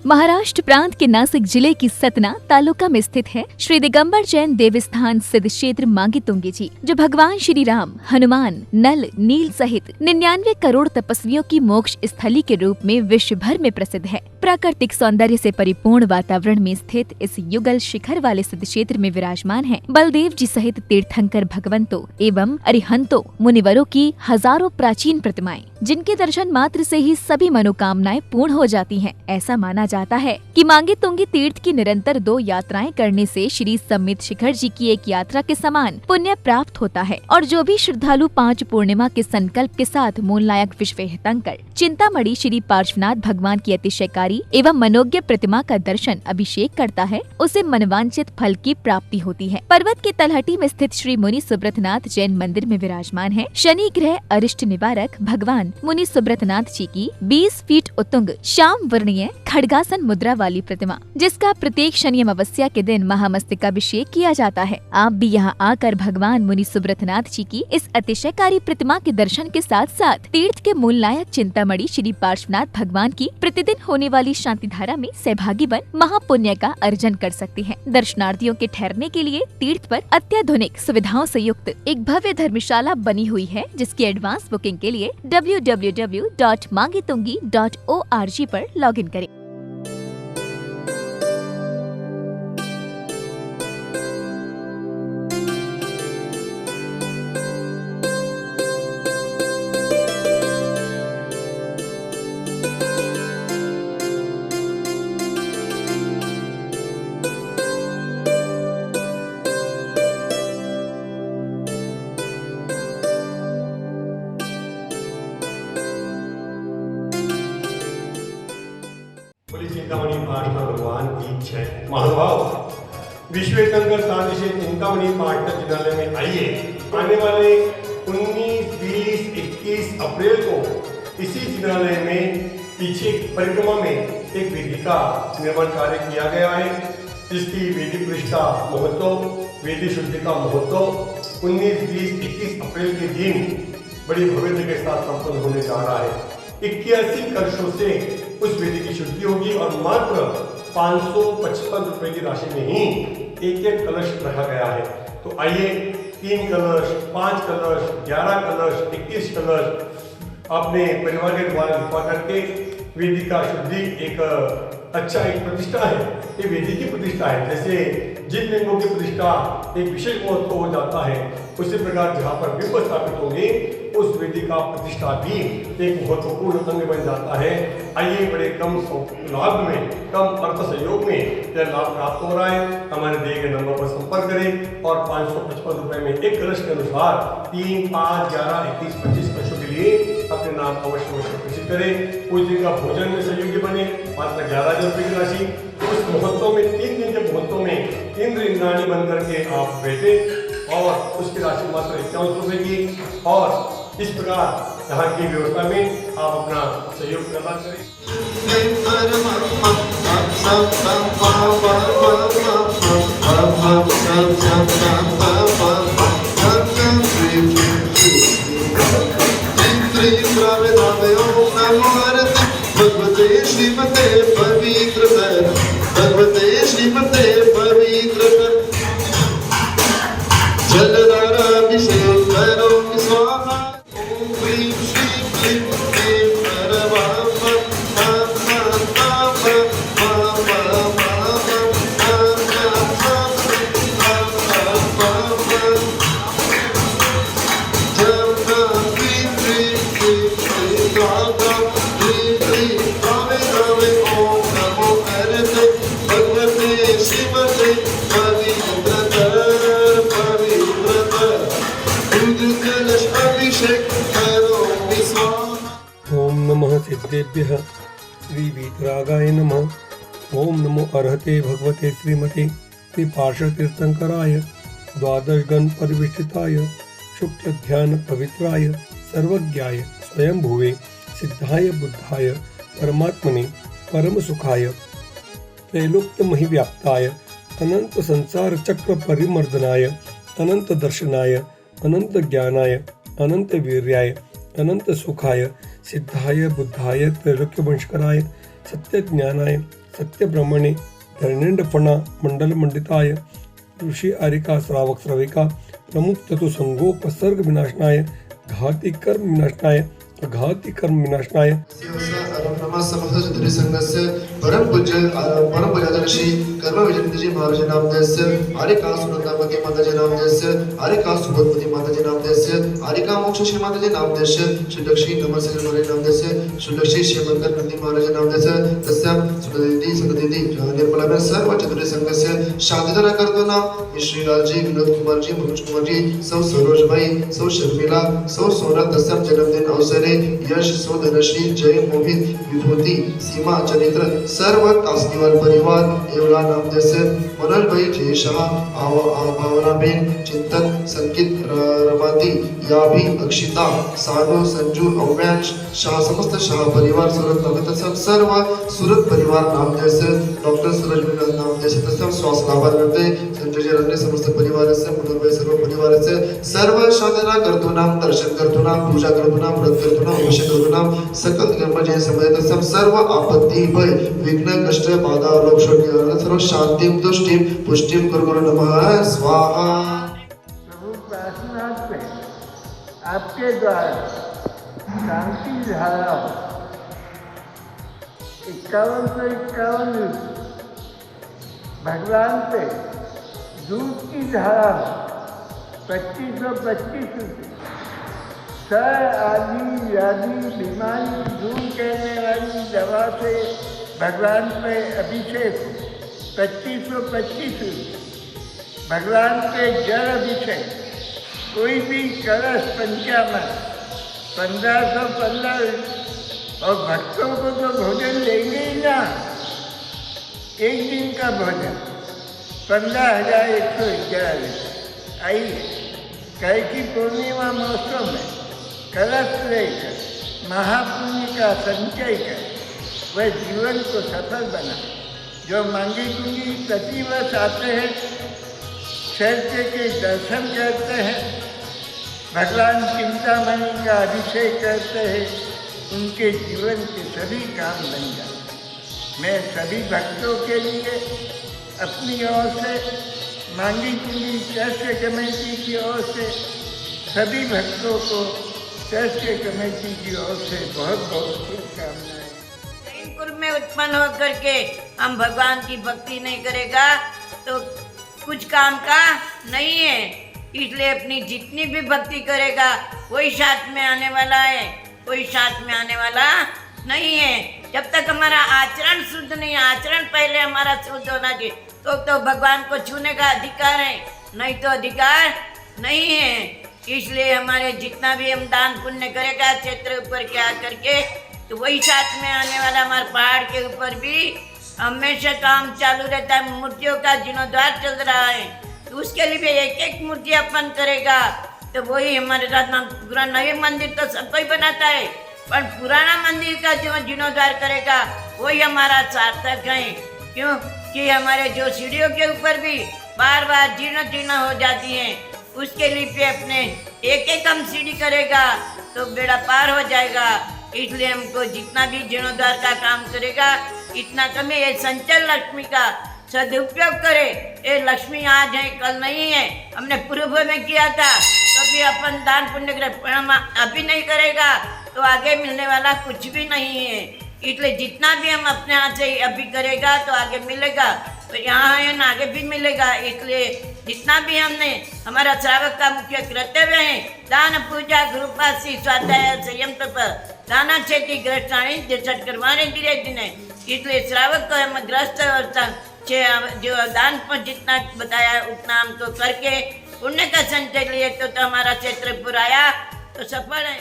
महाराष्ट्र प्रांत के नासिक जिले की सतना तालुका में स्थित है श्री दिगंबर जैन देवस्थान सिद्ध क्षेत्र मांगी तुंगी जी, जो भगवान श्री राम, हनुमान, नल, नील सहित 99 करोड़ तपस्वियों की मोक्ष स्थली के रूप में विश्व भर में प्रसिद्ध है। प्राकृतिक सौंदर्य से परिपूर्ण वातावरण में स्थित इस युगल शिखर वाले सिद्ध क्षेत्र में विराजमान है बलदेव जी सहित तीर्थंकर भगवंतों एवं अरिहंतों मुनिवरों की हजारों प्राचीन प्रतिमाएं, जिनके दर्शन मात्र से ही सभी मनोकामनाएं पूर्ण हो जाती हैं। ऐसा माना जाता है कि मांगी तुंगी तीर्थ की निरंतर 2 यात्राएं करने से श्री सम्मित शिखर जी की एक यात्रा के समान पुण्य प्राप्त होता है और जो भी श्रद्धालु 5 पूर्णिमा के संकल्प के साथ मूलनायक विश्व हितंकर चिंतामणि श्री पार्श्वनाथ भगवान की अतिशयकारी एवं मनोज्ञ प्रतिमा का दर्शन अभिषेक करता है, उसे मनवांछित फल की प्राप्ति होती है। पर्वत की तलहटी में स्थित श्री मुनि सुब्रतनाथ जैन मंदिर में विराजमान है शनि ग्रह अरिष्ट निवारक भगवान मुनि सुब्रतनाथ जी की 20 फीट उत्तुंग श्याम वर्णीय खड्गासन मुद्रा वाली प्रतिमा, जिसका प्रत्येक शनि अमावस्या के दिन महामस्तकाभिषेक किया जाता है। आप भी यहाँ आकर भगवान मुनि सुब्रतनाथ जी की इस अतिशयकारी प्रतिमा के दर्शन के साथ साथ तीर्थ के मूल नायक चिंतामणि श्री पार्श्वनाथ भगवान की प्रतिदिन होने वाली शांति धारा में सहभागी बन महापुण्य का अर्जन कर सकते हैं। दर्शनार्थियों के ठहरने के लिए तीर्थ पर अत्याधुनिक सुविधाओं से युक्त एक भव्य धर्मशाला बनी हुई है, जिसकी एडवांस बुकिंग के लिए www.mangitungi.org पर लॉगिन करें। चिंतामणि पाटना भगवान की जय। महानुभाव, विश्व हितंकर साधु से चिंतामणि पाटना जिलालय में आइए। आने वाले 19, 20, 21 अप्रैल को इसी जिलालय में पीछे परिक्रमा में एक वेदी का निर्माण कार्य किया गया है, जिसकी वेदी प्रतिष्ठा महोत्सव, वेदी शुद्धि का महोत्सव 19, 20, 21 अप्रैल के दिन बड़ी भव्यता के साथ संपन्न होने जा रहा है। 81 कलशों से उस वेदी की शुद्धि होगी और मात्र 555 रुपए की राशि में ही एक कलश रखा गया है। तो आइए 3 कलश, 5 कलश, 11 कलश, 21 कलश अपने परिवार के द्वारा लिखवा करके वेदी का शुद्धि एक अच्छा एक प्रतिष्ठा है। ये वेदी की प्रतिष्ठा है। जैसे जिन लिंगों की प्रतिष्ठा एक विशेष महत्व हो जाता है, उसी प्रकार जहाँ पर बिंब स्थापित होंगे उस वेदी का प्रतिष्ठा भी एक महत्वपूर्ण अंग बन जाता है। आइए बड़े कम लाभ में, कम अर्थ सहयोग में यह लाभ प्राप्त हो रहा है। हमारे दिए गए नंबर पर संपर्क करें और 555 रुपए में एक कलश के अनुसार 3, 5, 11, 21, 25 कलशों के लिए अपने नाम अवश्य प्रेषित करें। उस दिन का भोजन में सहयोगी बने, मात्र 11,000 रुपए की राशि। उस महोत्सव में 3 दिन के महोत्सव में इंद्र इंद्राणी बन करके आप बैठे और उसकी राशि मात्र 51 रुपए की। और इस प्रकार यहाँ की व्यवस्था में आप अपना सहयोग करना करें। भगवते श्रीमते पवित्र भगवते श्रीमते पवित्र जलधाराभिषेक करो स्वाहा। ओम ह्रीं श्रीं क्लीं क्लीं परमात्मा ओम नमः सिद्धेभ्यः श्री वीतरागाय नमः। ओम नमो अर्हते भगवते श्रीमते श्री पार्श्व तीर्थंकराय द्वादश गण परिविष्टिताय शुक्ल ध्यान पवित्राय सर्वज्ञाय स्वयंभुवे सिद्धाय बुद्धाय परमात्मने परम सुखाय त्रैलोक्य महिव्याप्ताय अनंत संसार चक्र परिमर्दनाय अनंत दर्शनाय अनंत ज्ञानाय अनंत वीर्याय अनंत सुखाय सिद्धाय बुद्धाय त्रैलोक्य वंशकराय सत्य ज्ञानाय सत्य ब्रह्मणे धरणेन्द्र फणा मंडल मंडिताय ऋषि आरिका श्रावक श्रविका प्रमुख तत्व संगोपसर्ग विनाशनाय घाति कर्म विनाशनाय घाति कर्म विनाशनाय परम पूज्य ऋषि कर्म विजयंती महाराज नामदेस्य आरिका सुनंदामती माताजी नामदेस्य आरिका सुबोधमती माताजी नामदेस्य आरिका मोक्ष श्री माताजी नामदेस्य श्री लक्ष्मी नमस्कार महाराज नामदेस्य श्री लक्ष्मी श्रीमंकर नंदी महाराज नामदेस्य तस्यां सुददिति निर्मला सर्व चतुर्थ संघस्य शांतिदान करतो नाम श्रीलालजी विनोद कुमार जी मनोज कुमार जी सौ सरोज भाई सौ शर्मिला सौ सोना तस्यां जन्मदिन अवसरे यश सौ धनश्री जय मोहित विभूति सीमा चरित्र सर्व कास्कीवाल परिवार एवढा नामदेस्य मनोज भाई जयशाह भावनाबेन चिंतन संकित रमाती याभी अक्षिता साधु संजू अव्यांश शाह समस्त शाह परिवार सुरत नगत सर्व सुरत परिवार नामदेस्य डॉक्टर सूरज विनोद नामदेस्य तसं श्वास लाभार्थी संजय रत्ने समस्त परिवाराचे मनोज भाई सर्व परिवाराचे सर्व साधना करतो नाम दर्शन करतो नाम पूजा करतो नाम व्रत करतो नाम अभिषेक करतो नाम सकल कर्म जय समयत सर्व आपत्ती भय विघ्न कष्ट बाधा रोग शोक सर्व शांति तुष्टि पुष्टि गुरु नमः स्वाहा। प्रभु प्रार्थना पे आपके द्वारा शांति धारा 51 से 51 भगवान पे दूध की धारा 2525 सर आदि व्याधि बीमारी दूर करने वाली दवा से भगवान पे अभिषेक 2525 भगवान पे जल अभिषेक कोई भी कलश पंचामन 1515 और भक्तों को तो भोजन देंगे ही ना, एक दिन का भोजन 15,111। आइए कल की पूर्णिमा महोत्सव में कलश लेकर महापुण्य का संचय कर वह जीवन को सफल बना। जो मांगी कुंगी प्रतिवर्ष आते हैं, चैत्य के दर्शन करते हैं, भगवान चिंतामणि का अभिषेक करते हैं, उनके जीवन के सभी काम बन जाते। मैं सभी भक्तों के लिए अपनी ओर से मांगी कुंगी चैत्य कमेटी की ओर से सभी भक्तों को चैत्य कमेटी की ओर से बहुत बहुत शुभकामनाएं। जैनपुर में उत्पन्न होकर के हम भगवान की भक्ति नहीं करेगा तो कुछ काम का नहीं है। इसलिए अपनी जितनी भी भक्ति करेगा कोई साथ में आने वाला है, कोई साथ में आने वाला नहीं है। जब तक हमारा आचरण शुद्ध नहीं है, आचरण पहले हमारा शुद्ध होना चाहिए तो भगवान को छूने का अधिकार है, नहीं तो अधिकार नहीं है। इसलिए हमारे जितना भी हम दान पुण्य करेगा क्षेत्र ऊपर के आकर के तो वही साथ में आने वाला। हमारे पहाड़ के ऊपर भी हमेशा काम चालू रहता है, मूर्तियों का जीर्णोद्धार चल रहा है, तो उसके लिए भी एक एक मूर्ति अपन करेगा तो वही हमारे साथ में। पूरा नए मंदिर तो सब कोई बनाता है, पर पुराना मंदिर का जो जीर्णोद्धार करेगा वही हमारा सार्थक है। क्यों कि हमारे जो सीढ़ियों के ऊपर भी बार बार जीर्ण हो जाती हैं, उसके लिए भी अपने एक एक हम सीढ़ी करेगा तो बेड़ा पार हो जाएगा। इसलिए हमको जितना भी जीर्णोद्धार का काम करेगा इतना कम है। ये संचल लक्ष्मी का सदुपयोग करे। ये लक्ष्मी आज है कल नहीं है। हमने पूर्व में किया था तो भी अपन दान पुण्य करे, हम अभी नहीं करेगा तो आगे मिलने वाला कुछ भी नहीं है। इसलिए जितना भी हम अपने हाथ से अभी करेगा तो आगे मिलेगा, तो यहाँ है ना आगे भी मिलेगा। इसलिए जितना भी हमने हमारा श्रावक का मुख्य कर्तव्य है दान पूजा गुरुपासी स्वाध्याय संयम तप दाना खेती ग्रस्ताणी दिशट करवाने धीरे धीरे। इसलिए श्रावक को हम ग्रस्त और जो दान पर जितना बताया उतना हमको करके पुण्य का संचय लिए तो हमारा क्षेत्र पुराया तो सफल है।